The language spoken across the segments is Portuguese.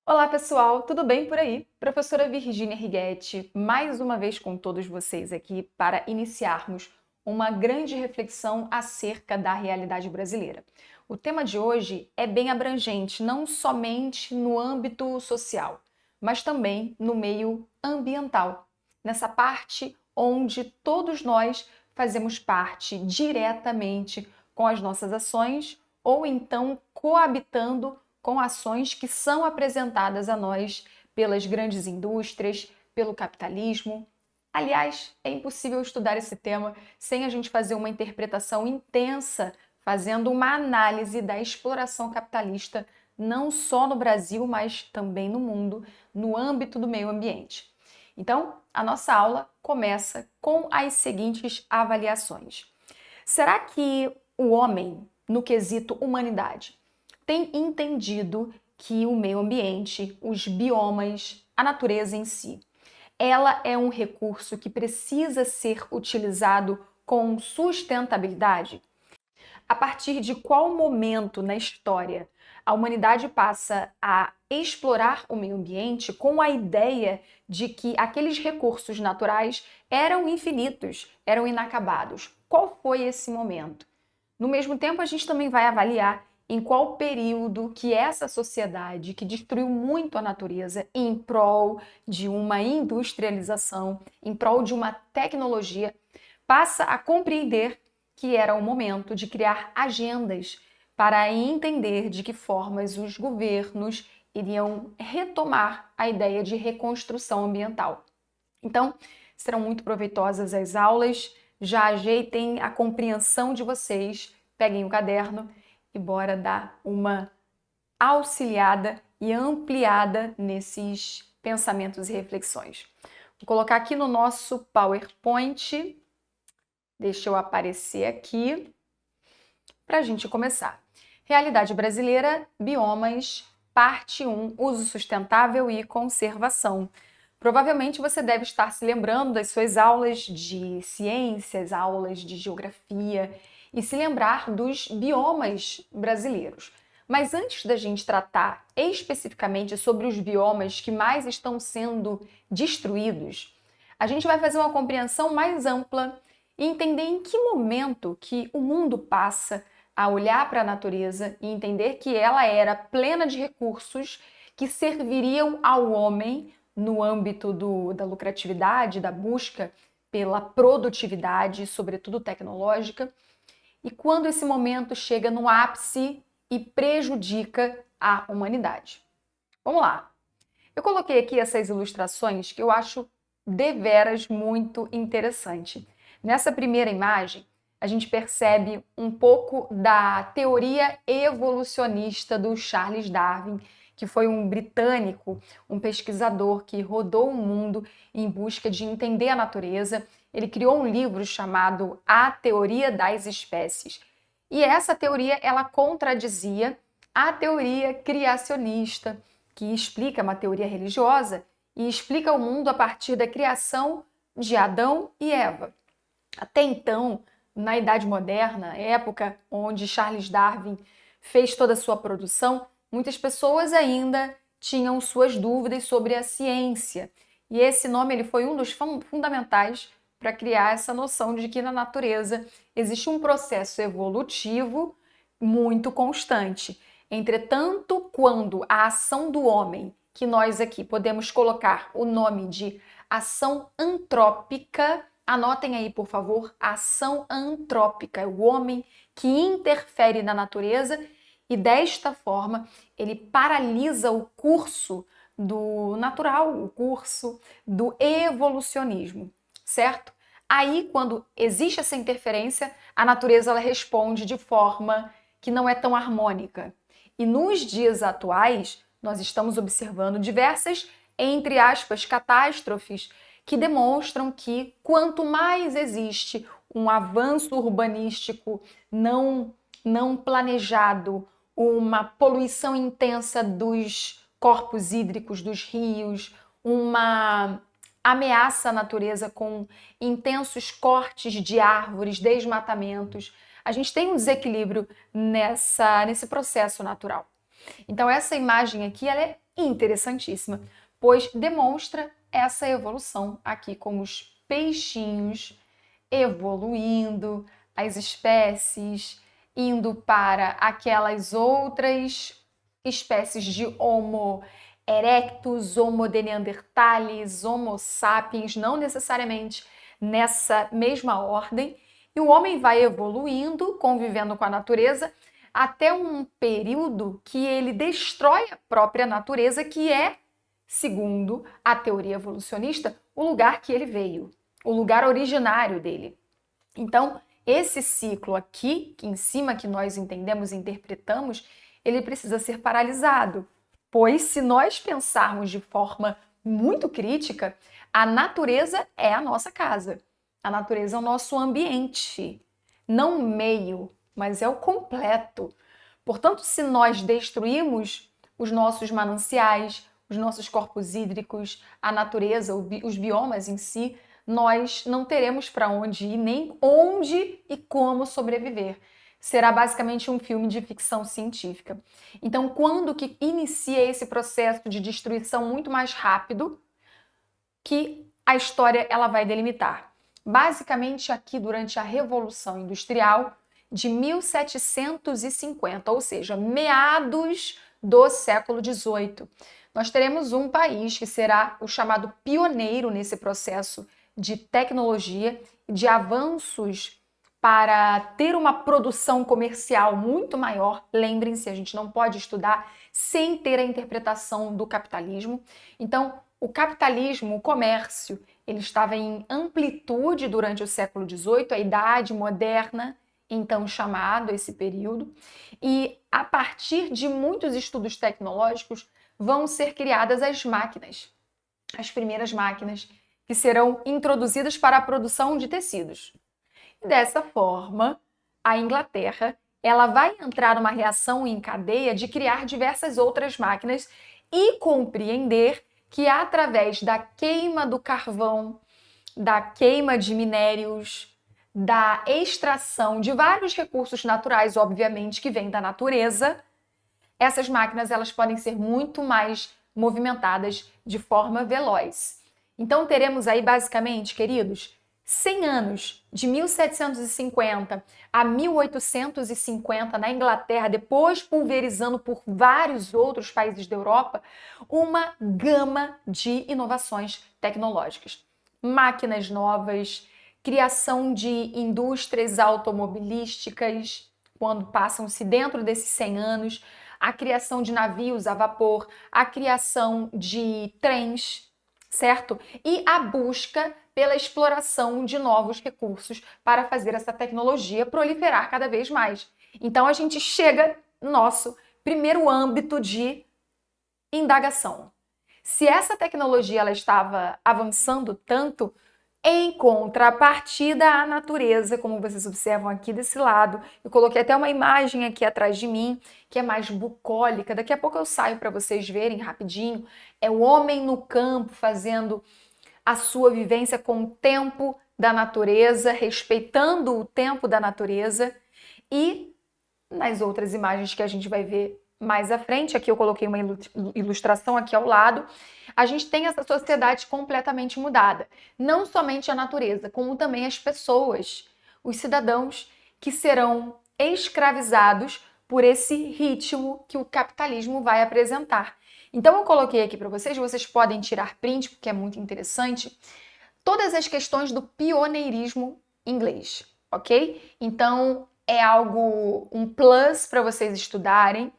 Olá pessoal, tudo bem por aí? Professora Virgínia Righetti, mais uma vez com todos vocês aqui para iniciarmos uma grande reflexão acerca da realidade brasileira. O tema de hoje é bem abrangente, não somente no âmbito social, mas também no meio ambiental, nessa parte onde todos nós fazemos parte diretamente com as nossas ações ou então coabitando com ações que são apresentadas a nós pelas grandes indústrias, pelo capitalismo. Aliás, é impossível estudar esse tema sem a gente fazer uma interpretação intensa, fazendo uma análise da exploração capitalista, não só no Brasil, mas também no mundo, no âmbito do meio ambiente. Então, a nossa aula começa com as seguintes avaliações. Será que o homem, no quesito humanidade, tem entendido que o meio ambiente, os biomas, a natureza em si, ela é um recurso que precisa ser utilizado com sustentabilidade? A partir de qual momento na história a humanidade passa a explorar o meio ambiente com a ideia de que aqueles recursos naturais eram infinitos, eram inacabados? Qual foi esse momento? No mesmo tempo, a gente também vai avaliar em qual período que essa sociedade, que destruiu muito a natureza em prol de uma industrialização, em prol de uma tecnologia, passa a compreender que era o momento de criar agendas para entender de que formas os governos iriam retomar a ideia de reconstrução ambiental. Então, serão muito proveitosas as aulas, já ajeitem a compreensão de vocês, peguem o caderno e bora dar uma auxiliada e ampliada nesses pensamentos e reflexões. Vou colocar aqui no nosso PowerPoint, deixa eu aparecer aqui, para a gente começar. Realidade brasileira, biomas, parte 1, uso sustentável e conservação. Provavelmente você deve estar se lembrando das suas aulas de ciências, aulas de geografia e se lembrar dos biomas brasileiros. Mas antes da gente tratar especificamente sobre os biomas que mais estão sendo destruídos, a gente vai fazer uma compreensão mais ampla e entender em que momento que o mundo passa a olhar para a natureza e entender que ela era plena de recursos que serviriam ao homem no âmbito da lucratividade, da busca pela produtividade, sobretudo tecnológica, e quando esse momento chega no ápice e prejudica a humanidade. Vamos lá. Eu coloquei aqui essas ilustrações que eu acho deveras muito interessante. Nessa primeira imagem, a gente percebe um pouco da teoria evolucionista do Charles Darwin, que foi um britânico, um pesquisador que rodou o mundo em busca de entender a natureza. Ele criou um livro chamado A Teoria das Espécies. E essa teoria, ela contradizia a teoria criacionista, que explica uma teoria religiosa e explica o mundo a partir da criação de Adão e Eva. Até então, na Idade Moderna, época onde Charles Darwin fez toda a sua produção, muitas pessoas ainda tinham suas dúvidas sobre a ciência. E esse nome ele foi um dos fundamentais para criar essa noção de que na natureza existe um processo evolutivo muito constante. Entretanto, quando a ação do homem, que nós aqui podemos colocar o nome de ação antrópica, anotem aí, por favor, ação antrópica, é o homem que interfere na natureza e desta forma ele paralisa o curso do natural, o curso do evolucionismo, certo? Aí, quando existe essa interferência, a natureza ela responde de forma que não é tão harmônica. E nos dias atuais, nós estamos observando diversas, entre aspas, catástrofes que demonstram que quanto mais existe um avanço urbanístico não planejado, uma poluição intensa dos corpos hídricos, dos rios, uma ameaça à natureza com intensos cortes de árvores, desmatamentos. A gente tem um desequilíbrio nesse processo natural. Então essa imagem aqui ela é interessantíssima, pois demonstra essa evolução aqui, como os peixinhos evoluindo, as espécies indo para aquelas outras espécies de Homo erectus, Homo de Neanderthalis, Homo sapiens, não necessariamente nessa mesma ordem, e o homem vai evoluindo, convivendo com a natureza, até um período que ele destrói a própria natureza, que é, segundo a teoria evolucionista, o lugar que ele veio, o lugar originário dele. Então, esse ciclo aqui em cima, que nós entendemos e interpretamos, ele precisa ser paralisado, pois se nós pensarmos de forma muito crítica, a natureza é a nossa casa. A natureza é o nosso ambiente, não o meio, mas é o completo. Portanto, se nós destruirmos os nossos mananciais, os nossos corpos hídricos, a natureza, os biomas em si, nós não teremos para onde ir, nem onde e como sobreviver. Será basicamente um filme de ficção científica. Então, quando que inicia esse processo de destruição muito mais rápido que a história ela vai delimitar? Basicamente aqui durante a Revolução Industrial de 1750, ou seja, meados do século XVIII. Nós teremos um país que será o chamado pioneiro nesse processo de tecnologia, de avanços para ter uma produção comercial muito maior. Lembrem-se, a gente não pode estudar sem ter a interpretação do capitalismo. Então, o capitalismo, o comércio, ele estava em amplitude durante o século XVIII, a Idade Moderna, então chamado esse período, e a partir de muitos estudos tecnológicos vão ser criadas as máquinas, as primeiras máquinas que serão introduzidas para a produção de tecidos. Dessa forma, a Inglaterra ela vai entrar numa reação em cadeia de criar diversas outras máquinas e compreender que através da queima do carvão, da queima de minérios, da extração de vários recursos naturais, obviamente, que vêm da natureza, essas máquinas elas podem ser muito mais movimentadas de forma veloz. Então teremos aí basicamente, queridos, 100 anos, de 1750 a 1850 na Inglaterra, depois pulverizando por vários outros países da Europa, uma gama de inovações tecnológicas. Máquinas novas, criação de indústrias automobilísticas, quando passam-se dentro desses 100 anos, a criação de navios a vapor, a criação de trens, certo? E a busca pela exploração de novos recursos para fazer essa tecnologia proliferar cada vez mais. Então a gente chega no nosso primeiro âmbito de indagação. Se essa tecnologia ela estava avançando tanto, em contrapartida à natureza, como vocês observam aqui desse lado, eu coloquei até uma imagem aqui atrás de mim, que é mais bucólica, daqui a pouco eu saio para vocês verem rapidinho, é o homem no campo fazendo a sua vivência com o tempo da natureza, respeitando o tempo da natureza, e nas outras imagens que a gente vai ver mais à frente, aqui eu coloquei uma ilustração aqui ao lado, a gente tem essa sociedade completamente mudada. Não somente a natureza, como também as pessoas, os cidadãos que serão escravizados por esse ritmo que o capitalismo vai apresentar. Então eu coloquei aqui para vocês podem tirar print, porque é muito interessante, todas as questões do pioneirismo inglês, ok? Então é algo, um plus para vocês estudarem,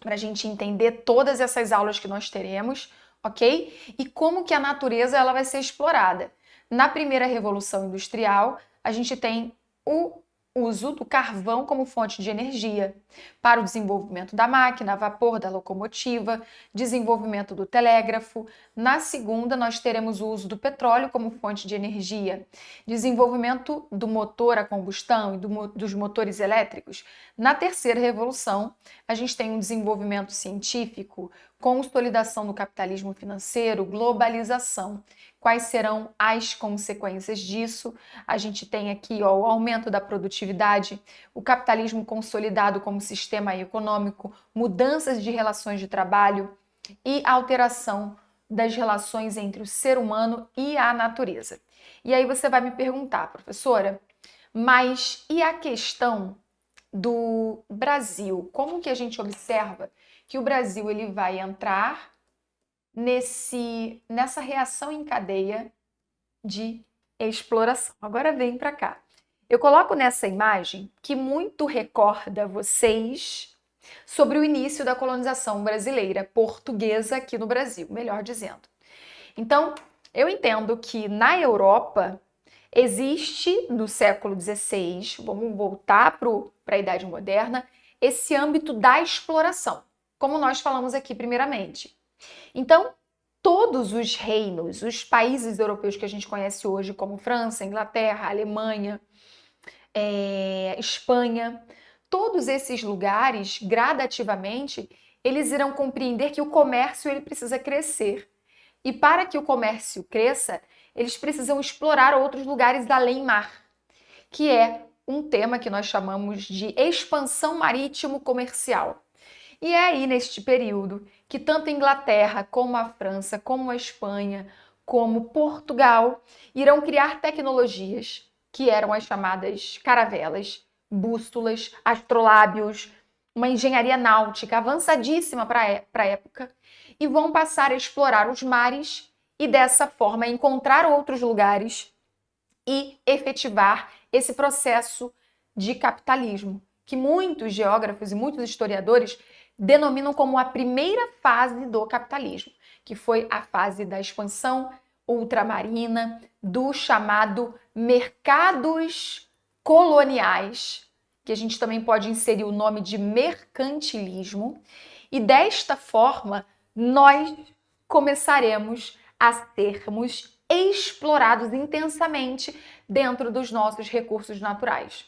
para a gente entender todas essas aulas que nós teremos, ok? E como que a natureza ela vai ser explorada. Na primeira revolução industrial, a gente tem o uso do carvão como fonte de energia para o desenvolvimento da máquina a vapor, da locomotiva, desenvolvimento do telégrafo. Na segunda, nós teremos o uso do petróleo como fonte de energia, desenvolvimento do motor a combustão e dos motores elétricos. Na terceira revolução, a gente tem um desenvolvimento científico, consolidação do capitalismo financeiro, globalização. Quais serão as consequências disso? A gente tem aqui o aumento da produtividade, o capitalismo consolidado como sistema econômico, mudanças de relações de trabalho, e a alteração das relações entre o ser humano e a natureza. E aí você vai me perguntar, professora, mas e a questão do Brasil? Como que a gente observa que o Brasil ele vai entrar nessa reação em cadeia de exploração? Agora vem para cá. Eu coloco nessa imagem que muito recorda vocês sobre o início da colonização brasileira, portuguesa aqui no Brasil, melhor dizendo. Então, eu entendo que na Europa existe, no século XVI, vamos voltar para a Idade Moderna, esse âmbito da exploração, como nós falamos aqui primeiramente. Então, todos os reinos, os países europeus que a gente conhece hoje, como França, Inglaterra, Alemanha, Espanha, todos esses lugares, gradativamente, eles irão compreender que o comércio ele precisa crescer. E para que o comércio cresça, eles precisam explorar outros lugares além mar, que é um tema que nós chamamos de expansão marítimo-comercial. E é aí, neste período, que tanto a Inglaterra, como a França, como a Espanha, como Portugal, irão criar tecnologias que eram as chamadas caravelas, bússolas, astrolábios, uma engenharia náutica avançadíssima para a época, e vão passar a explorar os mares e dessa forma encontrar outros lugares e efetivar esse processo de capitalismo, que muitos geógrafos e muitos historiadores denominam como a primeira fase do capitalismo, que foi a fase da expansão ultramarina, do chamado mercados coloniais, que a gente também pode inserir o nome de mercantilismo, e desta forma nós começaremos a sermos explorados intensamente dentro dos nossos recursos naturais.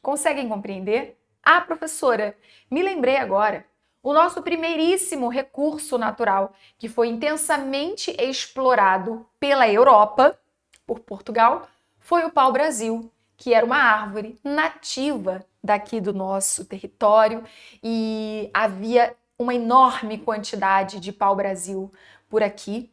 Conseguem compreender? Ah, professora, me lembrei agora. O nosso primeiríssimo recurso natural, que foi intensamente explorado pela Europa, por Portugal, foi o pau-brasil, que era uma árvore nativa daqui do nosso território e havia uma enorme quantidade de pau-brasil por aqui.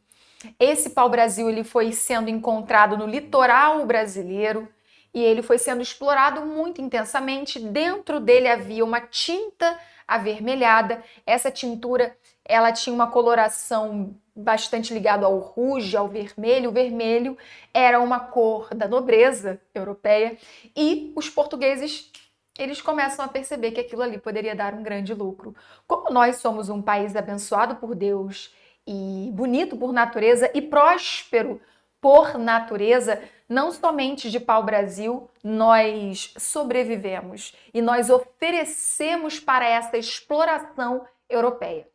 Esse pau-brasil ele foi sendo encontrado no litoral brasileiro e ele foi sendo explorado muito intensamente. Dentro dele havia uma tinta avermelhada. Essa tintura ela tinha uma coloração bastante ligada ao ruge, ao vermelho. O vermelho era uma cor da nobreza europeia e os portugueses eles começam a perceber que aquilo ali poderia dar um grande lucro. Como nós somos um país abençoado por Deus e bonito por natureza e próspero por natureza, não somente de pau-brasil nós sobrevivemos e nós oferecemos para essa exploração europeia.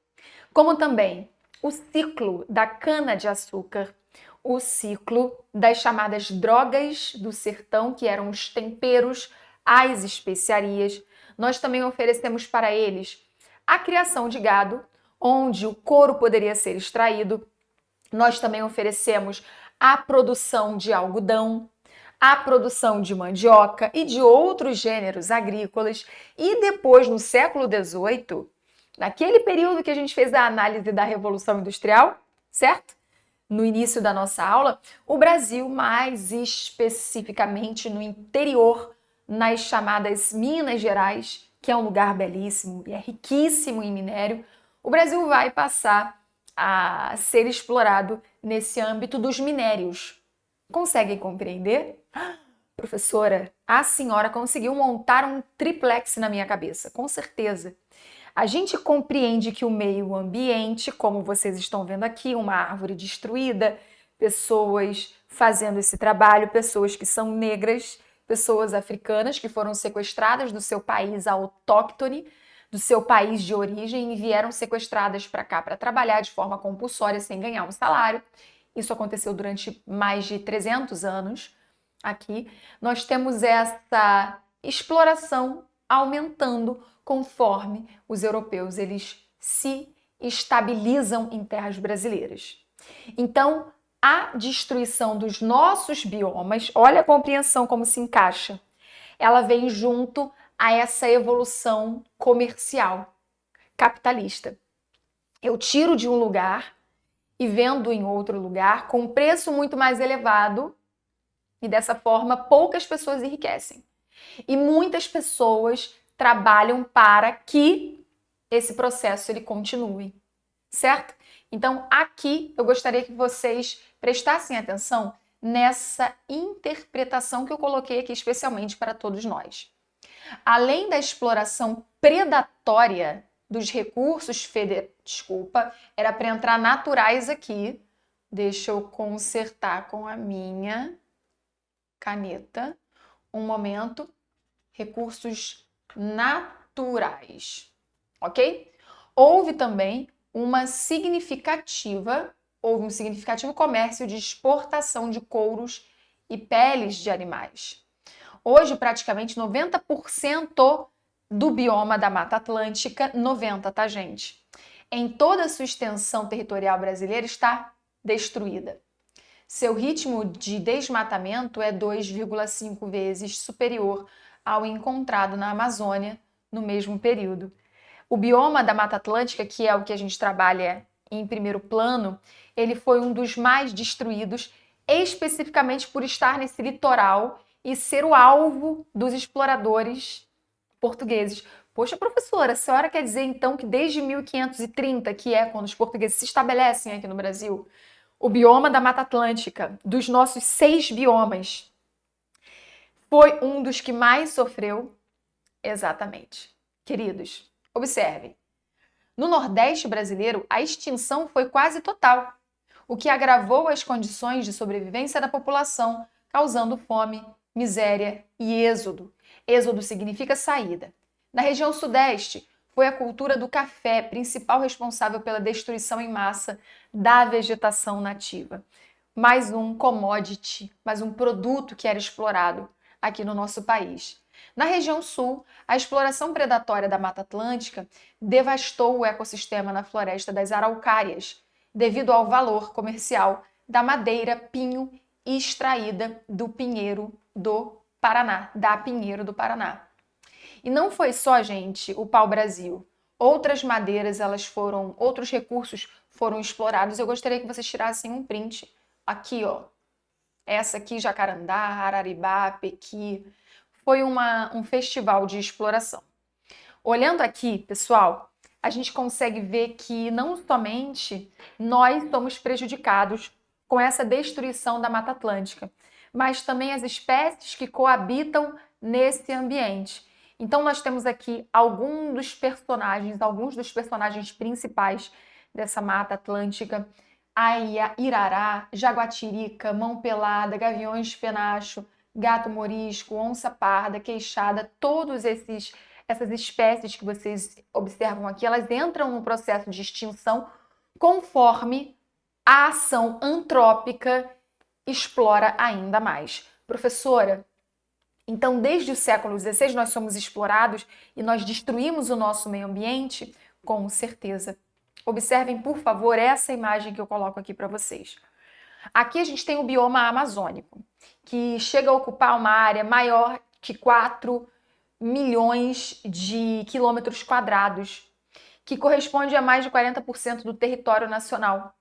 Como também o ciclo da cana-de-açúcar, o ciclo das chamadas drogas do sertão, que eram os temperos, as especiarias. Nós também oferecemos para eles a criação de gado, onde o couro poderia ser extraído. Nós também oferecemos a produção de algodão, a produção de mandioca e de outros gêneros agrícolas. E depois, no século XVIII, naquele período que a gente fez a análise da Revolução Industrial, certo? No início da nossa aula, o Brasil, mais especificamente no interior, nas chamadas Minas Gerais, que é um lugar belíssimo e é riquíssimo em minério, o Brasil vai passar a ser explorado nesse âmbito dos minérios. Conseguem compreender? Professora, a senhora conseguiu montar um triplex na minha cabeça, com certeza. A gente compreende que o meio ambiente, como vocês estão vendo aqui, uma árvore destruída, pessoas fazendo esse trabalho, pessoas que são negras, pessoas africanas que foram sequestradas do seu país autóctone, do seu país de origem e vieram sequestradas para cá para trabalhar de forma compulsória sem ganhar um salário. Isso aconteceu durante mais de 300 anos aqui. Nós temos essa exploração aumentando conforme os europeus eles se estabilizam em terras brasileiras. Então, a destruição dos nossos biomas, olha a compreensão como se encaixa, ela vem junto a essa evolução comercial, capitalista. Eu tiro de um lugar e vendo em outro lugar com um preço muito mais elevado e dessa forma poucas pessoas enriquecem. E muitas pessoas trabalham para que esse processo ele continue, certo? Então, aqui eu gostaria que vocês prestassem atenção nessa interpretação que eu coloquei aqui especialmente para todos nós. Além da exploração predatória dos recursos era para entrar naturais aqui. Deixa eu consertar com a minha caneta. Um momento. Recursos naturais, ok? Houve também um significativo comércio de exportação de couros e peles de animais. Hoje, praticamente 90% do bioma da Mata Atlântica, 90, tá, gente? Em toda a sua extensão territorial brasileira está destruída. Seu ritmo de desmatamento é 2,5 vezes superior ao encontrado na Amazônia no mesmo período. O bioma da Mata Atlântica, que é o que a gente trabalha em primeiro plano, ele foi um dos mais destruídos, especificamente por estar nesse litoral e ser o alvo dos exploradores portugueses. Poxa, professora, a senhora quer dizer então que desde 1530, que é quando os portugueses se estabelecem aqui no Brasil, o bioma da Mata Atlântica, dos nossos 6 biomas, foi um dos que mais sofreu? Exatamente. Queridos, observem. No Nordeste brasileiro, a extinção foi quase total, o que agravou as condições de sobrevivência da população, causando fome, miséria e êxodo. Êxodo significa saída. Na região Sudeste, foi a cultura do café, principal responsável pela destruição em massa da vegetação nativa. Mais um commodity, mais um produto que era explorado aqui no nosso país. Na região Sul, a exploração predatória da Mata Atlântica devastou o ecossistema na floresta das araucárias, devido ao valor comercial da madeira pinho extraída do pinheiro do Paraná, da Pinheiro do Paraná. E não foi só, gente, o pau-brasil. Outras madeiras, outros recursos foram explorados. Eu gostaria que vocês tirassem um print. Aqui, ó. Essa aqui, Jacarandá, Araribá, Pequi. Foi um festival de exploração. Olhando aqui, pessoal, a gente consegue ver que não somente nós somos prejudicados com essa destruição da Mata Atlântica, mas também as espécies que coabitam nesse ambiente. Então, nós temos aqui alguns dos personagens principais dessa Mata Atlântica: aia, irará, jaguatirica, mão pelada, gaviões penacho, gato morisco, onça parda, queixada, todas essas espécies que vocês observam aqui, elas entram no processo de extinção conforme a ação antrópica explora ainda mais. Professora, então desde o século XVI nós somos explorados e nós destruímos o nosso meio ambiente? Com certeza. Observem, por favor, essa imagem que eu coloco aqui para vocês. Aqui a gente tem o bioma amazônico, que chega a ocupar uma área maior que 4 milhões de quilômetros quadrados, que corresponde a mais de 40% do território nacional.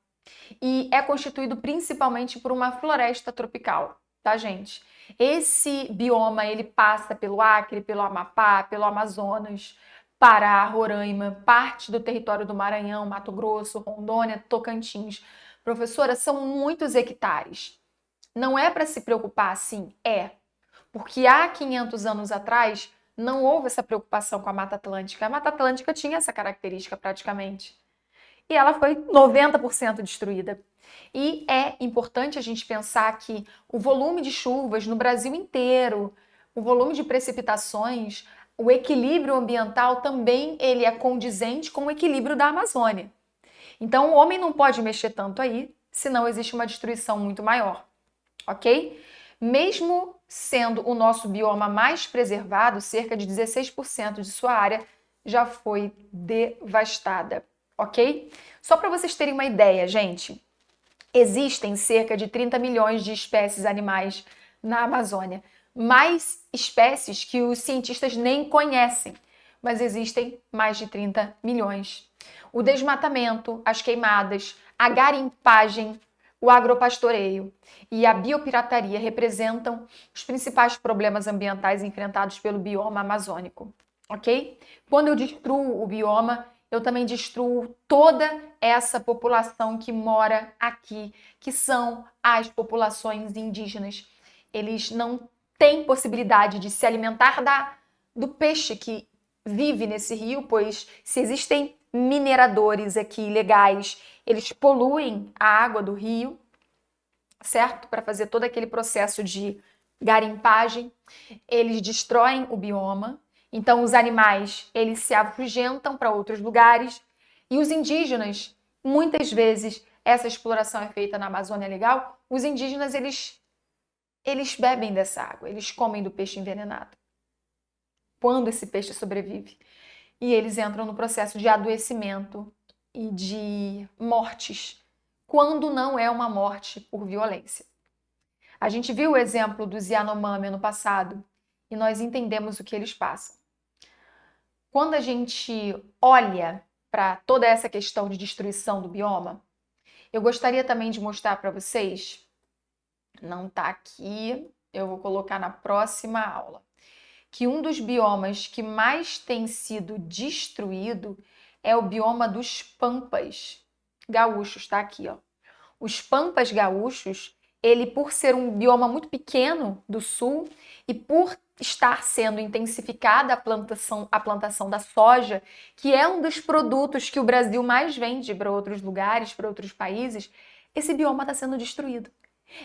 E é constituído principalmente por uma floresta tropical, tá, gente? Esse bioma, ele passa pelo Acre, pelo Amapá, pelo Amazonas, Pará, Roraima, parte do território do Maranhão, Mato Grosso, Rondônia, Tocantins. Professora, são muitos hectares. Não é para se preocupar assim? É. Porque há 500 anos atrás não houve essa preocupação com a Mata Atlântica. A Mata Atlântica tinha essa característica praticamente. E ela foi 90% destruída. E é importante a gente pensar que o volume de chuvas no Brasil inteiro, o volume de precipitações, o equilíbrio ambiental também ele é condizente com o equilíbrio da Amazônia. Então o homem não pode mexer tanto aí, senão existe uma destruição muito maior, ok? Mesmo sendo o nosso bioma mais preservado, cerca de 16% de sua área já foi devastada, ok? Só para vocês terem uma ideia, gente, existem cerca de 30 milhões de espécies animais na Amazônia, mais espécies que os cientistas nem conhecem, mas existem mais de 30 milhões. O desmatamento, as queimadas, a garimpagem, o agropastoreio e a biopirataria representam os principais problemas ambientais enfrentados pelo bioma amazônico, ok? Quando eu destruo o bioma, eu também destruo toda essa população que mora aqui, que são as populações indígenas. Eles não têm possibilidade de se alimentar do peixe que vive nesse rio, pois se existem mineradores aqui ilegais, eles poluem a água do rio, certo? Para fazer todo aquele processo de garimpagem, eles destroem o bioma. Então os animais, eles se afugentam para outros lugares e os indígenas, muitas vezes essa exploração é feita na Amazônia Legal, os indígenas eles bebem dessa água, eles comem do peixe envenenado. Quando esse peixe sobrevive, e eles entram no processo de adoecimento e de mortes, quando não é uma morte por violência. A gente viu o exemplo dos Yanomami no passado e nós entendemos o que eles passam. Quando a gente olha para toda essa questão de destruição do bioma, eu gostaria também de mostrar para vocês, não está aqui, eu vou colocar na próxima aula, que um dos biomas que mais tem sido destruído é o bioma dos pampas gaúchos, tá aqui, ó. Os pampas gaúchos, ele por ser um bioma muito pequeno do sul e por estar sendo intensificada a plantação da soja, que é um dos produtos que o Brasil mais vende para outros lugares, para outros países, esse bioma está sendo destruído.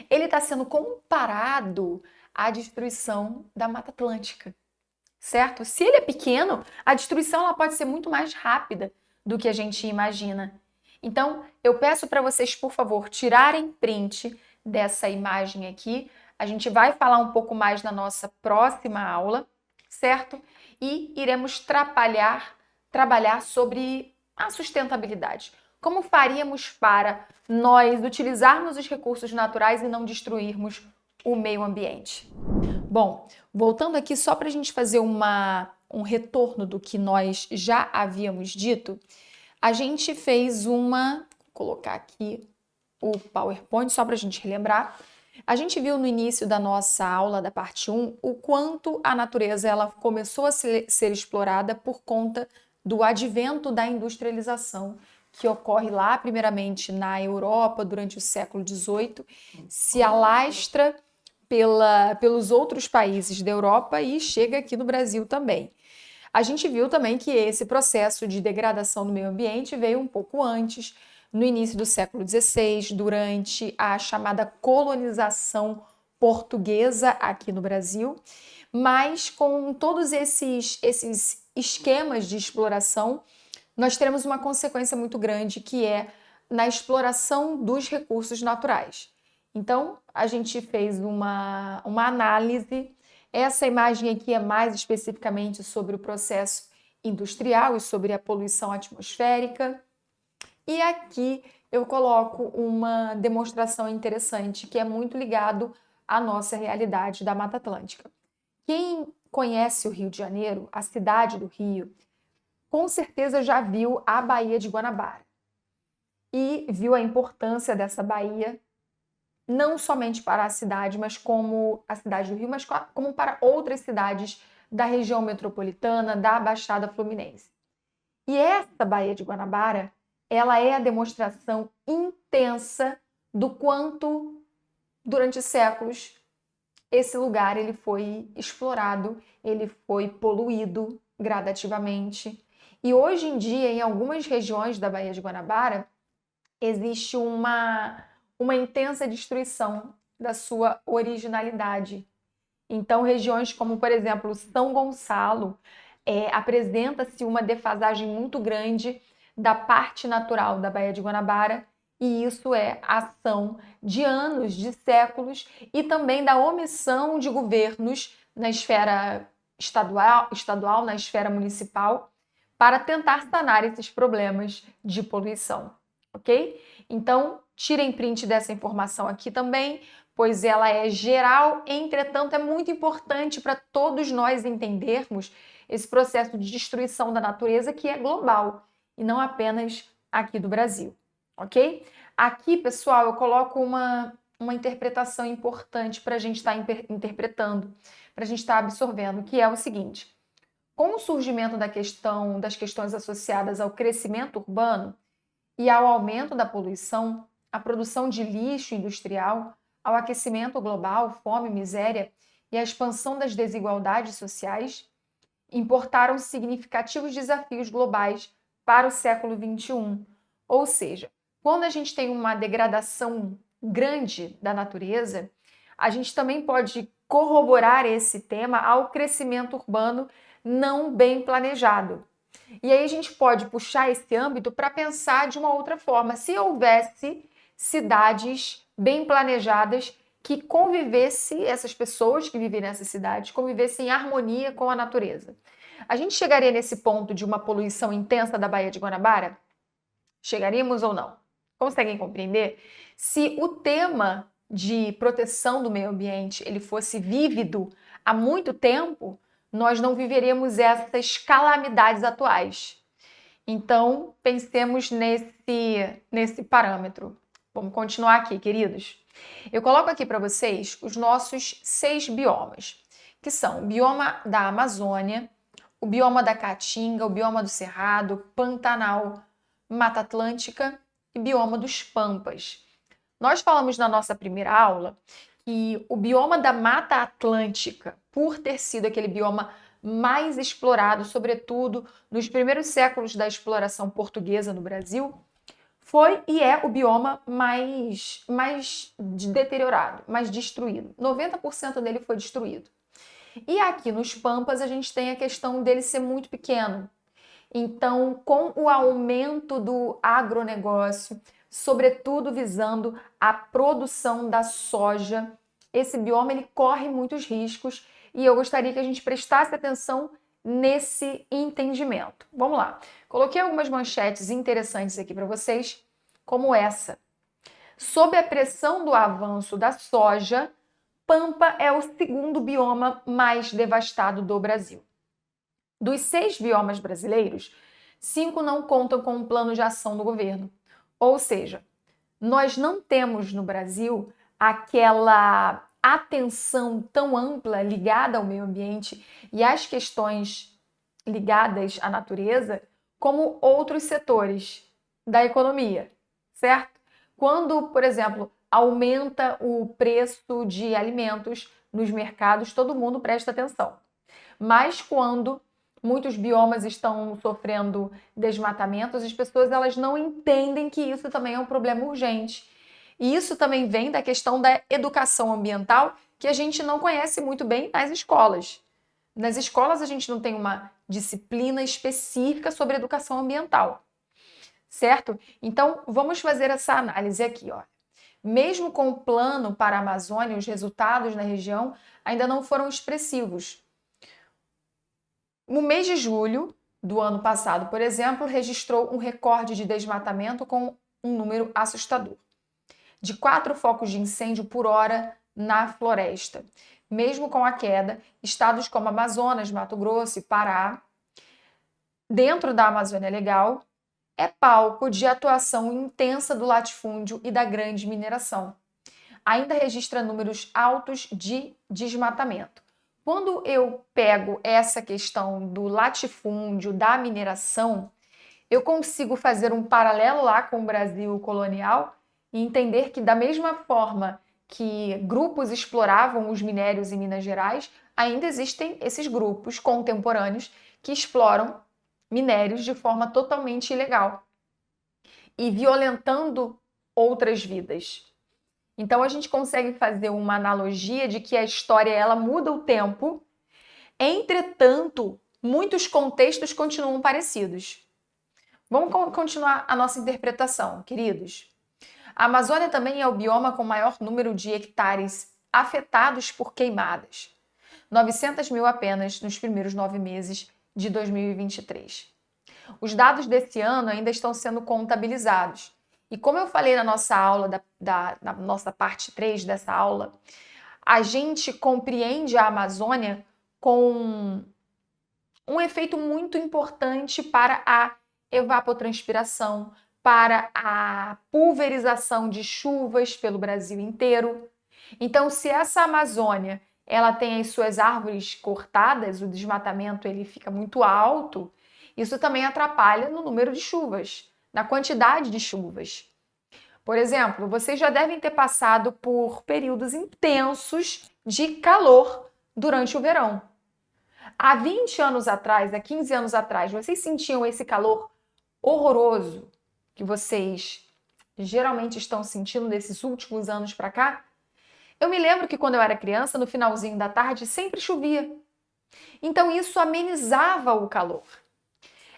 Ele está sendo comparado à destruição da Mata Atlântica, certo? Se ele é pequeno, a destruição ela pode ser muito mais rápida do que a gente imagina. Então, eu peço para vocês, por favor, tirarem print dessa imagem aqui. A gente vai falar um pouco mais na nossa próxima aula, certo? E iremos trabalhar sobre a sustentabilidade. Como faríamos para nós utilizarmos os recursos naturais e não destruirmos o meio ambiente? Bom, voltando aqui só para a gente fazer um retorno do que nós já havíamos dito, a gente fez vou colocar aqui o PowerPoint só para a gente relembrar. A gente viu no início da nossa aula, da parte 1, o quanto a natureza ela começou a ser explorada por conta do advento da industrialização, que ocorre lá, primeiramente, na Europa, durante o século XVIII, se alastra pelos outros países da Europa e chega aqui no Brasil também. A gente viu também que esse processo de degradação do meio ambiente veio um pouco antes, no início do século XVI, durante a chamada colonização portuguesa aqui no Brasil, mas com todos esses esquemas de exploração, nós teremos uma consequência muito grande, que é na exploração dos recursos naturais. Então, a gente fez uma análise. Essa imagem aqui é mais especificamente sobre o processo industrial e sobre a poluição atmosférica. E aqui eu coloco uma demonstração interessante, que é muito ligado à nossa realidade da Mata Atlântica. Quem conhece o Rio de Janeiro, a cidade do Rio, com certeza já viu a Baía de Guanabara e viu a importância dessa baía, não somente para a cidade, mas como a cidade do Rio, mas como para outras cidades da região metropolitana, da Baixada Fluminense. E essa Baía de Guanabara, ela é a demonstração intensa do quanto, durante séculos, esse lugar ele foi explorado, ele foi poluído gradativamente. E hoje em dia, em algumas regiões da Baía de Guanabara, existe uma intensa destruição da sua originalidade. Então, regiões como, por exemplo, São Gonçalo, apresenta-se uma defasagem muito grande da parte natural da Baía de Guanabara, e isso é ação de anos, de séculos, e também da omissão de governos na esfera estadual, na esfera municipal, para tentar sanar esses problemas de poluição, ok? Então, tirem print dessa informação aqui também, pois ela é geral, entretanto, é muito importante para todos nós entendermos esse processo de destruição da natureza que é global. e não apenas aqui do Brasil, ok? Aqui, pessoal, eu coloco uma interpretação importante para a gente estar interpretando, para a gente estar absorvendo, que é o seguinte: com o surgimento das questões associadas ao crescimento urbano e ao aumento da poluição, à produção de lixo industrial, ao aquecimento global, fome, miséria e à expansão das desigualdades sociais, importaram significativos desafios globais para o século XXI. Ou seja, quando a gente tem uma degradação grande da natureza, a gente também pode corroborar esse tema ao crescimento urbano não bem planejado. E aí a gente pode puxar esse âmbito para pensar de uma outra forma. Se houvesse cidades bem planejadas que convivessem, essas pessoas que vivem nessas cidades, convivessem em harmonia com a natureza. A gente chegaria nesse ponto de uma poluição intensa da Baía de Guanabara? Chegaríamos ou não? Conseguem compreender? Se o tema de proteção do meio ambiente ele fosse vívido há muito tempo, nós não viveríamos essas calamidades atuais. Então, pensemos nesse parâmetro. Vamos continuar aqui, queridos. Eu coloco aqui para vocês os nossos 6 biomas, que são o bioma da Amazônia, o bioma da Caatinga, o bioma do Cerrado, Pantanal, Mata Atlântica e bioma dos Pampas. Nós falamos na nossa primeira aula que o bioma da Mata Atlântica, por ter sido aquele bioma mais explorado, sobretudo nos primeiros séculos da exploração portuguesa no Brasil, foi e é o bioma mais deteriorado, mais destruído. 90% dele foi destruído. E aqui nos Pampas a gente tem a questão dele ser muito pequeno. Então, com o aumento do agronegócio, sobretudo visando a produção da soja, esse bioma ele corre muitos riscos e eu gostaria que a gente prestasse atenção nesse entendimento. Vamos lá. Coloquei algumas manchetes interessantes aqui para vocês, como essa. Sob a pressão do avanço da soja, Pampa é o segundo bioma mais devastado do Brasil. Dos 6 biomas brasileiros, 5 não contam com um plano de ação do governo. Ou seja, nós não temos no Brasil aquela atenção tão ampla ligada ao meio ambiente e às questões ligadas à natureza como outros setores da economia, certo? Quando, por exemplo, aumenta o preço de alimentos nos mercados, todo mundo presta atenção. Mas quando muitos biomas estão sofrendo desmatamentos, as pessoas elas não entendem que isso também é um problema urgente. E isso também vem da questão da educação ambiental, que a gente não conhece muito bem nas escolas. Nas escolas a gente não tem uma disciplina específica sobre educação ambiental, certo? Então, vamos fazer essa análise aqui, ó. Mesmo com o plano para a Amazônia, os resultados na região ainda não foram expressivos. No mês de julho do ano passado, por exemplo, registrou um recorde de desmatamento com um número assustador, de 4 focos de incêndio por hora na floresta. Mesmo com a queda, estados como Amazonas, Mato Grosso e Pará, dentro da Amazônia Legal, é palco de atuação intensa do latifúndio e da grande mineração. Ainda registra números altos de desmatamento. Quando eu pego essa questão do latifúndio, da mineração, eu consigo fazer um paralelo lá com o Brasil colonial e entender que, da mesma forma que grupos exploravam os minérios em Minas Gerais, ainda existem esses grupos contemporâneos que exploram minérios de forma totalmente ilegal e violentando outras vidas. Então a gente consegue fazer uma analogia de que a história ela muda o tempo, entretanto, muitos contextos continuam parecidos. Vamos continuar a nossa interpretação, queridos. A Amazônia também é o bioma com maior número de hectares afetados por queimadas. 900 mil apenas nos primeiros 9 meses de 2023. Os dados desse ano ainda estão sendo contabilizados. E como eu falei na nossa aula, na nossa parte 3 dessa aula, a gente compreende a Amazônia com um efeito muito importante para a evapotranspiração, para a pulverização de chuvas pelo Brasil inteiro. Então, se essa Amazônia ela tem as suas árvores cortadas, o desmatamento ele fica muito alto, isso também atrapalha no número de chuvas, na quantidade de chuvas. Por exemplo, vocês já devem ter passado por períodos intensos de calor durante o verão. Há 20 anos atrás, há 15 anos atrás, vocês sentiam esse calor horroroso que vocês geralmente estão sentindo nesses últimos anos para cá? Eu me lembro que quando eu era criança, no finalzinho da tarde, sempre chovia. Então isso amenizava o calor.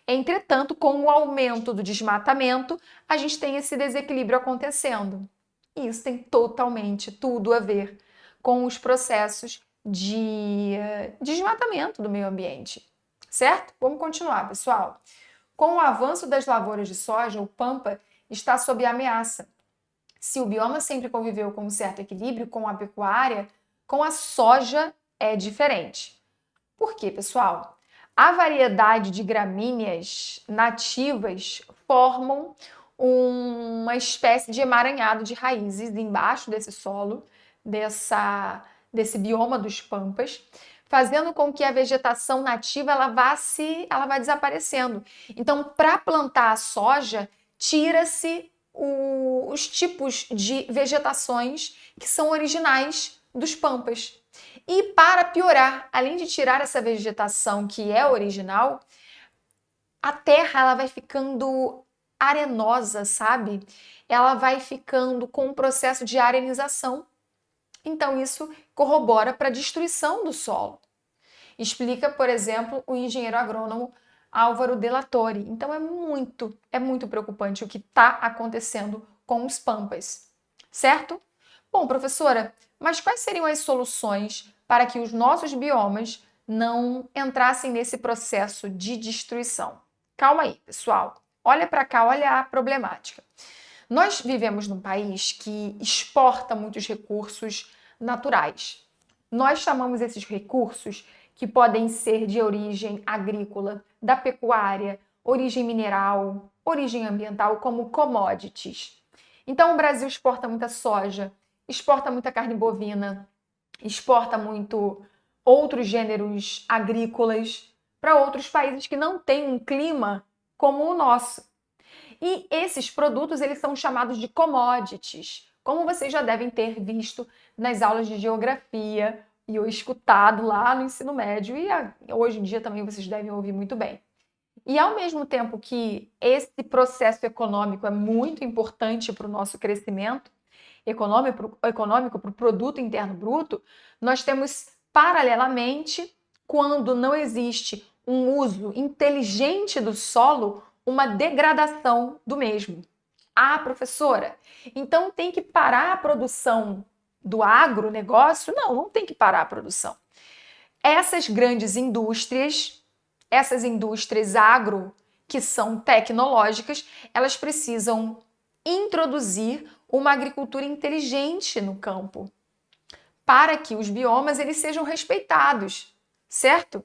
Entretanto, com o aumento do desmatamento, a gente tem esse desequilíbrio acontecendo. E isso tem totalmente tudo a ver com os processos de desmatamento do meio ambiente. Certo? Vamos continuar, pessoal. Com o avanço das lavouras de soja, o Pampa está sob ameaça. Se o bioma sempre conviveu com um certo equilíbrio com a pecuária, com a soja é diferente. Por quê, pessoal? A variedade de gramíneas nativas formam uma espécie de emaranhado de raízes embaixo desse solo, desse bioma dos pampas, fazendo com que a vegetação nativa ela vá desaparecendo. Então, para plantar a soja, tira-se os tipos de vegetações que são originais dos pampas. E para piorar, além de tirar essa vegetação que é original, a terra ela vai ficando arenosa, sabe? Ela vai ficando com um processo de arenização. Então isso corrobora para a destruição do solo. Explica, por exemplo, o engenheiro agrônomo Álvaro De La Torre. Então é muito preocupante o que está acontecendo com os pampas, certo? Bom, professora, mas quais seriam as soluções para que os nossos biomas não entrassem nesse processo de destruição? Calma aí, pessoal. Olha para cá, olha a problemática. Nós vivemos num país que exporta muitos recursos naturais. Nós chamamos esses recursos, que podem ser de origem agrícola, da pecuária, origem mineral, origem ambiental, como commodities. Então, o Brasil exporta muita soja, exporta muita carne bovina, exporta muito outros gêneros agrícolas para outros países que não têm um clima como o nosso. E esses produtos eles são chamados de commodities, como vocês já devem ter visto nas aulas de geografia e ou escutado lá no ensino médio e hoje em dia também vocês devem ouvir muito bem. E ao mesmo tempo que esse processo econômico é muito importante para o nosso crescimento econômico para o produto interno bruto, nós temos paralelamente, quando não existe um uso inteligente do solo, uma degradação do mesmo. Ah, professora, então tem que parar a produção do agronegócio? Não, não tem que parar a produção. Essas grandes indústrias, essas indústrias agro, que são tecnológicas, elas precisam introduzir uma agricultura inteligente no campo, para que os biomas eles sejam respeitados, certo?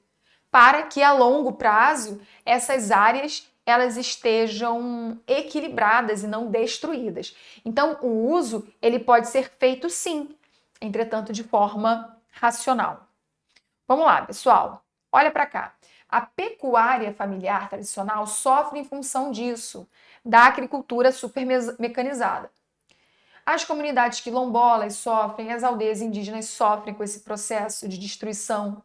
Para que a longo prazo essas áreas elas estejam equilibradas e não destruídas. Então, o uso ele pode ser feito sim, entretanto de forma racional. Vamos lá, pessoal. Olha para cá. A pecuária familiar tradicional sofre em função disso, da agricultura supermecanizada. As comunidades quilombolas sofrem, as aldeias indígenas sofrem com esse processo de destruição.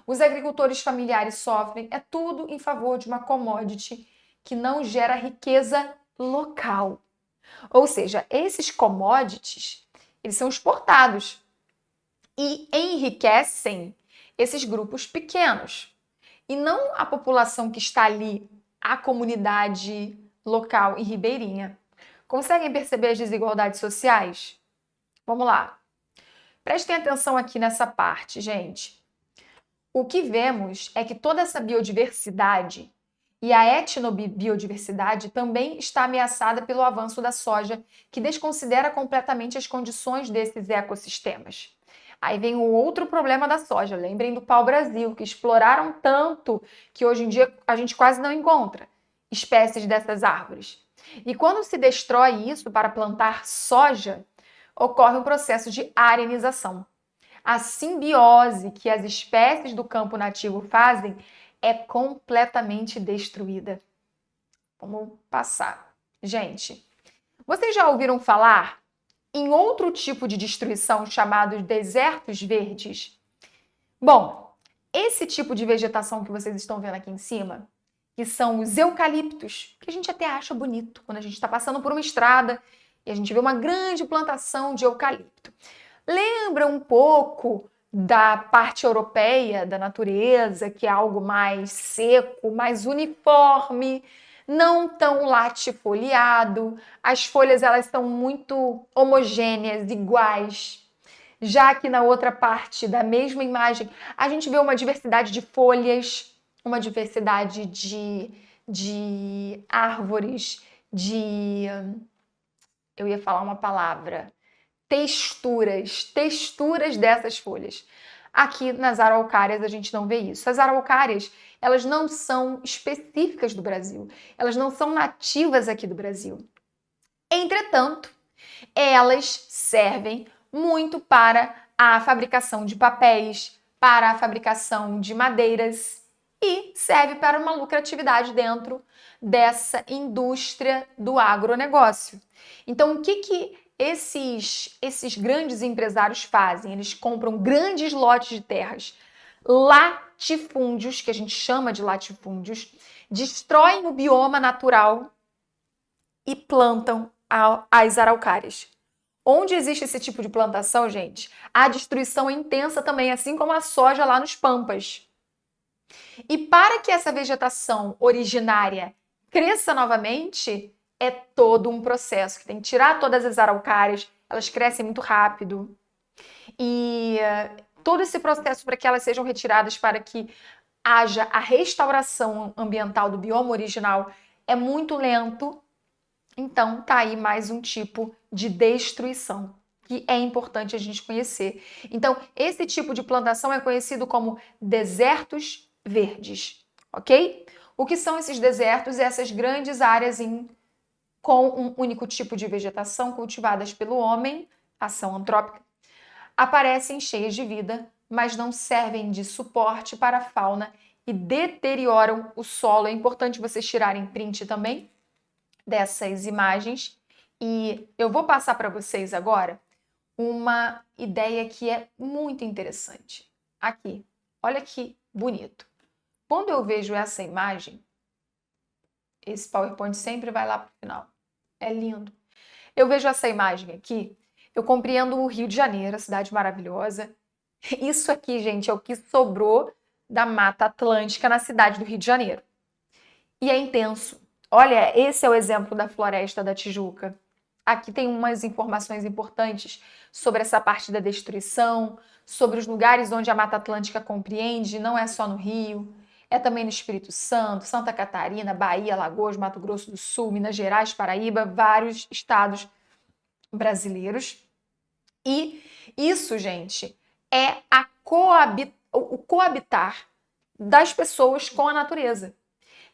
Os agricultores familiares sofrem, é tudo em favor de uma commodity que não gera riqueza local. Ou seja, esses commodities, eles são exportados e enriquecem esses grupos pequenos. E não a população que está ali, a comunidade local e ribeirinha. Conseguem perceber as desigualdades sociais? Vamos lá. Prestem atenção aqui nessa parte, gente. O que vemos é que toda essa biodiversidade e a etnobiodiversidade também está ameaçada pelo avanço da soja, que desconsidera completamente as condições desses ecossistemas. Aí vem o outro problema da soja. Lembrem do pau-brasil, que exploraram tanto que hoje em dia a gente quase não encontra. espécies dessas árvores. E quando se destrói isso para plantar soja, ocorre um processo de arenização. A simbiose que as espécies do campo nativo fazem é completamente destruída. Vamos passar. Gente, vocês já ouviram falar em outro tipo de destruição chamado desertos verdes? Bom, esse tipo de vegetação que vocês estão vendo aqui em cima, que são os eucaliptos, que a gente até acha bonito quando a gente está passando por uma estrada e a gente vê uma grande plantação de eucalipto. Lembra um pouco da parte europeia da natureza, que é algo mais seco, mais uniforme, não tão latifoliado. As folhas elas são muito homogêneas, iguais. Já que na outra parte da mesma imagem, a gente vê uma diversidade de folhas, uma diversidade de árvores, eu ia falar uma palavra, texturas dessas folhas. Aqui nas araucárias a gente não vê isso. As araucárias, elas não são específicas do Brasil, elas não são nativas aqui do Brasil. Entretanto, elas servem muito para a fabricação de papéis, para a fabricação de madeiras e serve para uma lucratividade dentro dessa indústria do agronegócio. Então, o que esses grandes empresários fazem? Eles compram grandes lotes de terras, latifúndios, que a gente chama de latifúndios, destroem o bioma natural e plantam as araucárias. Onde existe esse tipo de plantação, gente, a destruição é intensa também, assim como a soja lá nos Pampas. E para que essa vegetação originária cresça novamente, é todo um processo que tem que tirar todas as araucárias, elas crescem muito rápido. E todo esse processo para que elas sejam retiradas para que haja a restauração ambiental do bioma original é muito lento. Então, tá aí mais um tipo de destruição que é importante a gente conhecer. Então, esse tipo de plantação é conhecido como desertos verdes, ok? O que são esses desertos? Essas grandes áreas com um único tipo de vegetação cultivadas pelo homem, ação antrópica, aparecem cheias de vida, mas não servem de suporte para a fauna e deterioram o solo. É importante vocês tirarem print também dessas imagens e eu vou passar para vocês agora uma ideia que é muito interessante. Aqui, olha que bonito. Quando eu vejo essa imagem, esse PowerPoint sempre vai lá para o final. É lindo. Eu vejo essa imagem aqui, eu compreendo o Rio de Janeiro, a cidade maravilhosa. Isso aqui, gente, é o que sobrou da Mata Atlântica na cidade do Rio de Janeiro. E é intenso. Olha, esse é o exemplo da Floresta da Tijuca. Aqui tem umas informações importantes sobre essa parte da destruição, sobre os lugares onde a Mata Atlântica compreende, não é só no Rio, é também no Espírito Santo, Santa Catarina, Bahia, Alagoas, Mato Grosso do Sul, Minas Gerais, Paraíba, vários estados brasileiros. E isso, gente, é o coabitar das pessoas com a natureza.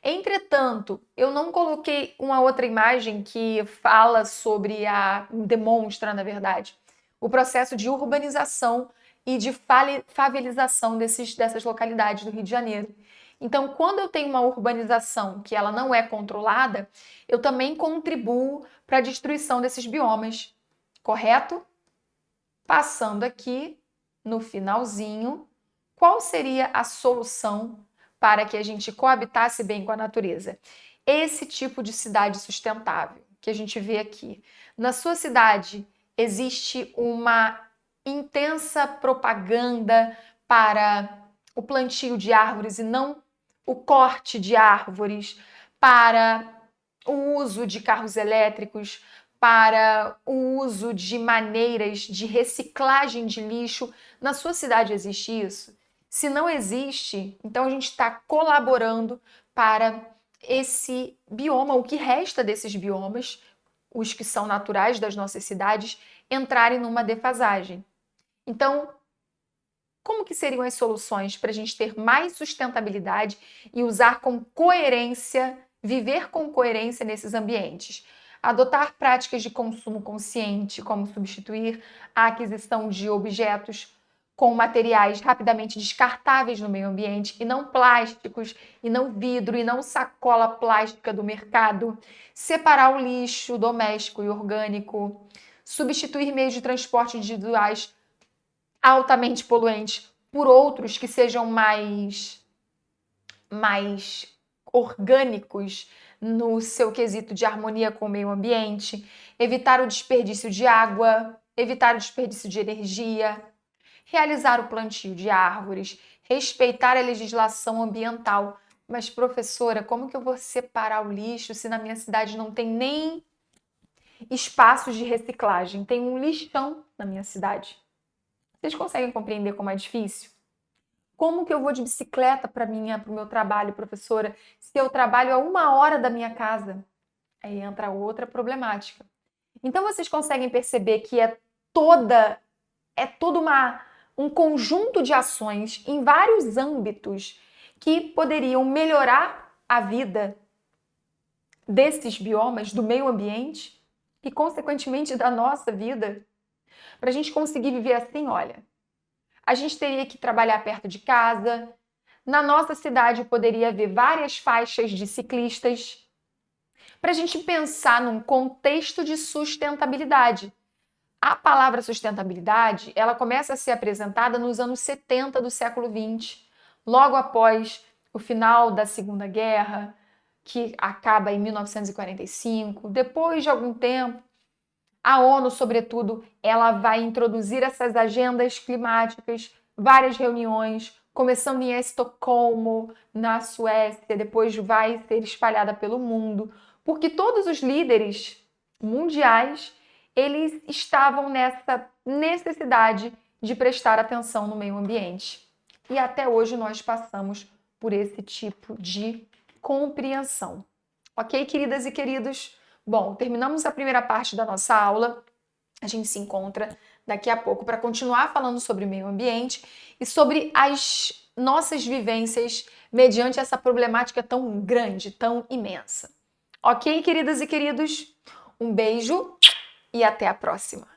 Entretanto, eu não coloquei uma outra imagem que fala sobre demonstra, na verdade, o processo de urbanização e de favelização dessas localidades do Rio de Janeiro. Então, quando eu tenho uma urbanização que ela não é controlada, eu também contribuo para a destruição desses biomas, correto? Passando aqui no finalzinho, qual seria a solução para que a gente coabitasse bem com a natureza? Esse tipo de cidade sustentável que a gente vê aqui. Na sua cidade existe uma intensa propaganda para o plantio de árvores e não o corte de árvores, para o uso de carros elétricos, para o uso de maneiras de reciclagem de lixo. Na sua cidade existe isso? Se não existe, então a gente está colaborando para esse bioma, o que resta desses biomas, os que são naturais das nossas cidades, entrarem numa defasagem. Então, como que seriam as soluções para a gente ter mais sustentabilidade e usar com coerência viver com coerência nesses ambientes, adotar práticas de consumo consciente, como substituir a aquisição de objetos com materiais rapidamente descartáveis no meio ambiente, e não plásticos, e não vidro, e não sacola plástica do mercado, separar o lixo doméstico e orgânico, substituir meios de transporte individuais altamente poluentes por outros que sejam mais orgânicos no seu quesito de harmonia com o meio ambiente, evitar o desperdício de água, evitar o desperdício de energia, realizar o plantio de árvores, respeitar a legislação ambiental. Mas, professora, como que eu vou separar o lixo se na minha cidade não tem nem espaços de reciclagem? Tem um lixão na minha cidade. Vocês conseguem compreender como é difícil? Como que eu vou de bicicleta para o meu trabalho, professora, se eu trabalho a 1 hora da minha casa? Aí entra outra problemática. Então, vocês conseguem perceber que é todo um conjunto de ações em vários âmbitos que poderiam melhorar a vida desses biomas, do meio ambiente e, consequentemente, da nossa vida. Para a gente conseguir viver assim, olha, a gente teria que trabalhar perto de casa. Na nossa cidade poderia haver várias faixas de ciclistas. Para a gente pensar num contexto de sustentabilidade. A palavra sustentabilidade, ela começa a ser apresentada nos anos 70 do século XX, logo após o final da Segunda Guerra, que acaba em 1945. Depois de algum tempo, a ONU, sobretudo, ela vai introduzir essas agendas climáticas, várias reuniões, começando em Estocolmo, na Suécia, depois vai ser espalhada pelo mundo, porque todos os líderes mundiais, eles estavam nessa necessidade de prestar atenção no meio ambiente. E até hoje nós passamos por esse tipo de compreensão. Ok, queridas e queridos? Bom, terminamos a primeira parte da nossa aula. A gente se encontra daqui a pouco para continuar falando sobre meio ambiente e sobre as nossas vivências mediante essa problemática tão grande, tão imensa. Ok, queridas e queridos? Um beijo e até a próxima!